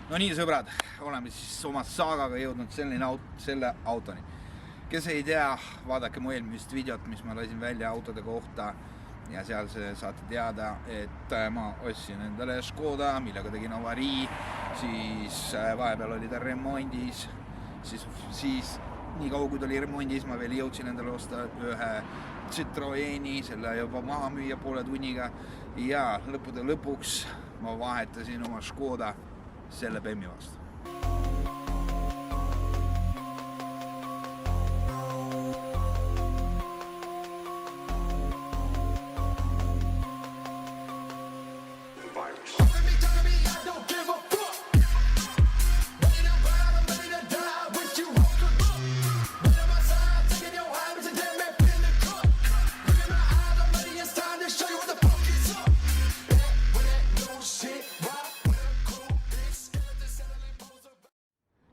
No nii, sõbrad, oleme siis oma saagaga jõudnud selle autoni. Kes ei tea, vaadake mu eelmist videot, mis ma lasin välja autode kohta ja seal saate teada, et ma ostsin endale Škoda, millega tegin avarii, siis vahepeal oli ta remondis, siis nii kaua kui ta oli remondis, ma veel jõudsin endale osta ühe Citroeni, selle juba maha müüa poole tunniga ja lõppude lõpuks ma vahetasin oma Škoda selle Bemmi vastu.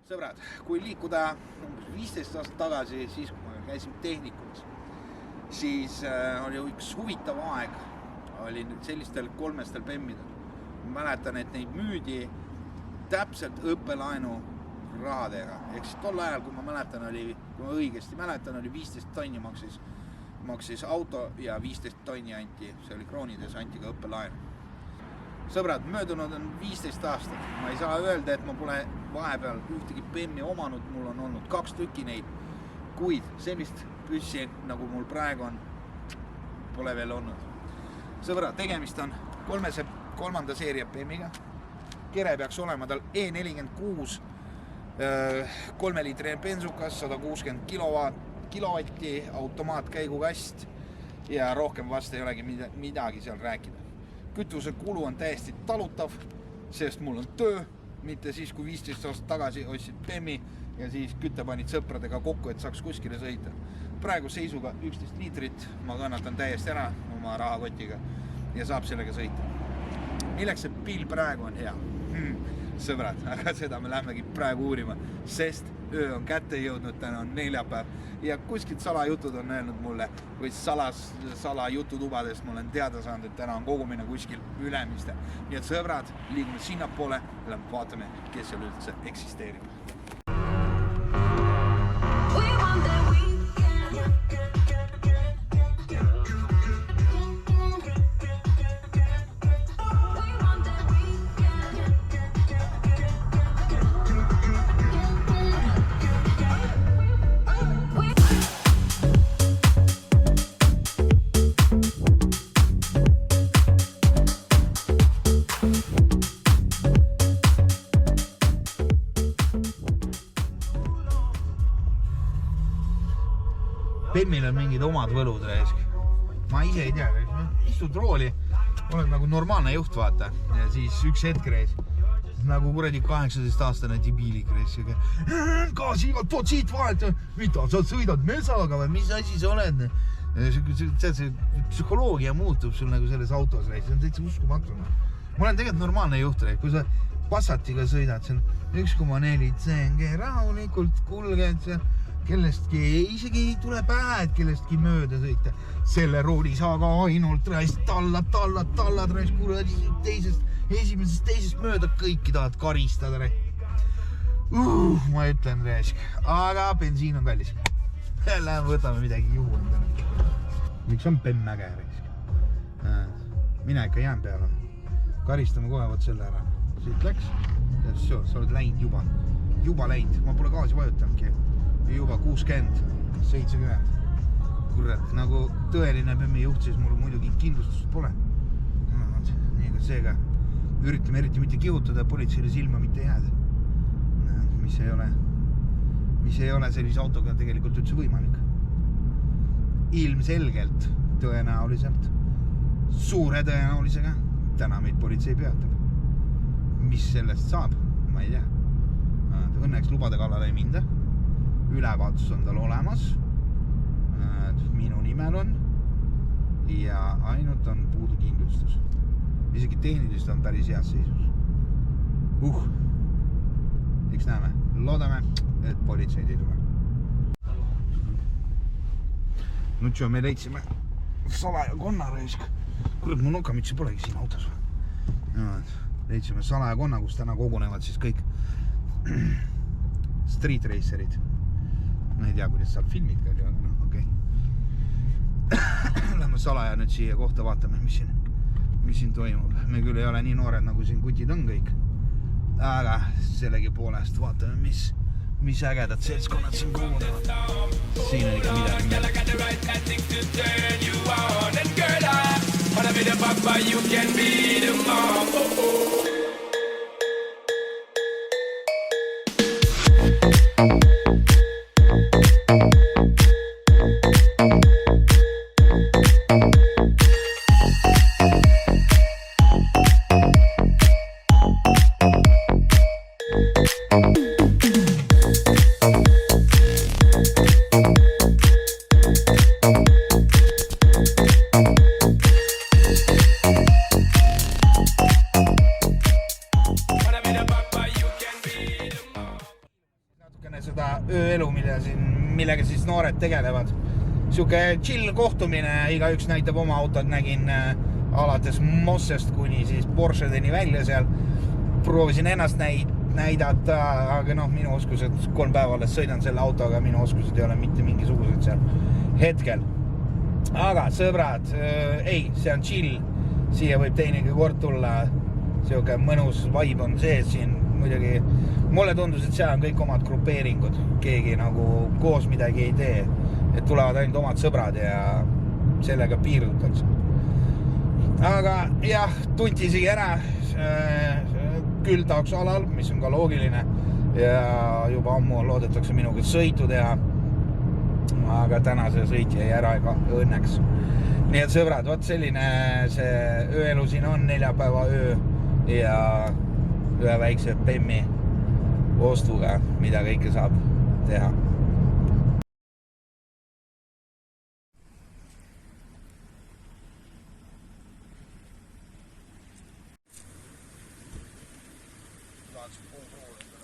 Sõbrad, kui liikuda 15 aastat tagasi, siis kui ma käisin tehnikumis, siis oli üks huvitav aeg, oli sellistel kolmestel Bemmidel. Ma mäletan, et neid müüdi täpselt õppelaenu rahadega. Ehk siis tol ajal, kui ma õigesti mäletan, oli 15 tonni maksis auto ja 15 tonni anti, see oli kroonides, anti ka õppelaenu. Sõbrad, möödunud on 15 aastat. Ma ei saa öelda, et ma pole vahepeal ühtegi Bemmi omanud, mul on olnud 2 tükki neid, kuid sellist püssi, nagu mul praegu on, pole veel olnud. Sõbrad, tegemist on 3. seeria Bemmiga. Kere peaks olema tal E46, 3 liitrine bensukas, 160 kilovatti, automaatkäigukast ja rohkem vast ei olegi midagi seal rääkida. Kütuse kulu on täiesti talutav, sest mul on töö, mitte siis, kui 15 aastat tagasi ostsid Bemmi ja siis kütte panid sõpradega kokku, et saaks kuskile sõita. Praegu seisuga 11 liitrit, ma kannatan täiesti ära oma rahakotiga ja saab sellega sõita. Milleks see pill praegu on hea? Sõbrad, aga seda me lähmegi praegu uurima, sest öö on kätte jõudnud, täna on neljapäev ja kuskilt salajutud on öelnud mulle või salajututubadest ma olen teada saanud, et täna on kogumine kuskil Ülemiste. Nii et sõbrad, liigume sinnapoole ja vaatame, kes seal üldse eksisteerib. Bemmil on mingid omad võlud reisk. Ma ise ei tea, istud rooli, oled nagu normaalne juht, vaata. Ja siis üks hetk reis, nagu kuradi 18-aastane dibiilik reis. Gaasi igalt pood siit vahelt, mida sa sõidad mesaga või mis asi sa oled? See psühholoogia muutub sul nagu selles autos reis, see on täitsa uskumatu. Ma olen tegelikult normaalne juht reis, kui sa Passatiga sõidad, see on 1,4 CNG rahulikult kulged seal. Kellestki isegi ei tule pähe, et kellestki mööda sõita. Selle rooli saa ka ainult reist tallad reist kuradi esimesest mööda kõiki tahad karistada reist. Ma ütlen reisk, aga bensiin on kallis. Lähme võtame midagi juua. Miks on Bemm äge reisk? Mine ikka jään peale. Karistame kohe võt selle ära. Siit läks. Sa oled läinud juba läinud. Ma pole gaasi vajutanudki. Juba 60, 70. Kurat, nagu tõeline Bemmi juht, siis mul muidugi kindlustust pole. Nii, aga seega üritame eriti mitte kihutada politseile silma mitte jääda. Mis ei ole sellise autoga tegelikult üldse võimalik. Ilmselgelt, tõenäoliselt, suure tõenäolisega, täna meid politsei peatab. Mis sellest saab? Ma ei tea. Õnneks lubade kallale ei minda. Ülevaatus on tal olemas, minu nimel on ja ainult on puudu kindlustus. Isegi tehnilist on päris heas seisus. Eks näeme, loodame, et politseid ei tule. Nüüd me leidsime salaja konnaraisk. Kurat, mu nokamütsi polegi siin autos. leidsime salakonna, kus täna kogunevad siis kõik street racerid. Ma ei tea, kuidas saab filmid ka, aga noh, okei. Lähme salaja nüüd siia kohta vaatame, mis siin toimub. Me küll ei ole nii noored, nagu siin kutid on kõik. Aga sellegi poolest vaatame, mis ägedad seltskonnad siin kogunevad. Siin on ikka midagi. Seda ööelu, millega siis noored tegelevad. Siuke chill kohtumine, igaüks näitab oma autot, nägin alates Mossest kuni siis Porschedeni välja seal. Proovisin ennast näidata, aga noh, minu oskused 3 päeva alles sõidan selle autoga, minu oskused ei ole mitte mingisugused seal hetkel. Aga sõbrad, see on chill, siia võib teinegi kord tulla, siuke mõnus vibe on sees siin. Muidugi, mulle tundus, et seal on kõik omad grupeeringud, keegi nagu koos midagi ei tee, et tulevad ainult omad sõbrad ja sellega piirdutakse. Aga jah, tuntisigi ära kültaks alal, mis on ka loogiline ja juba ammu loodetakse minuga sõitu teha, aga täna see sõit jäi ära õnneks. Nii et sõbrad, võt selline see ööelu siin on, 4 päeva öö ja ühe väikse Bemmi ostuga, mida kõike saab teha. Tahaks pool proole.